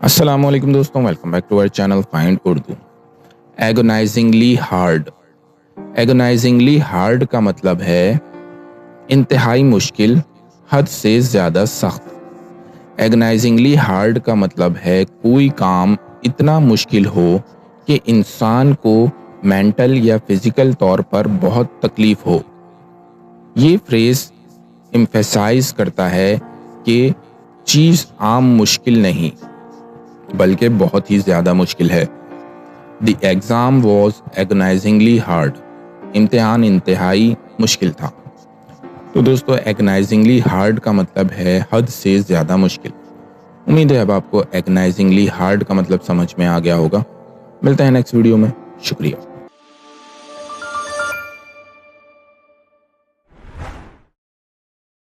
अस्सलाम वालेकुम दोस्तों, welcome back to our channel find Urdu. Agonisingly hard. Agonisingly hard का मतलब है इंतहाई मुश्किल, हद से ज़्यादा सख्त। एगोनाइजिंगली हार्ड का मतलब है कोई काम इतना मुश्किल हो कि इंसान को मेंटल या फिजिकल तौर पर बहुत तकलीफ हो। ये फ्रेज एम्फेसाइज करता है कि चीज़ आम मुश्किल नहीं बल्कि बहुत ही ज़्यादा मुश्किल है। The exam was agonisingly hard. इम्तिहान इंतहाई मुश्किल था। तो दोस्तों, एगोनाइजिंगली हार्ड का मतलब है हद से ज़्यादा मुश्किल। उम्मीद है अब आपको एगोनाइजिंगली हार्ड का मतलब समझ में आ गया होगा। मिलते हैं नेक्स्ट वीडियो में। शुक्रिया।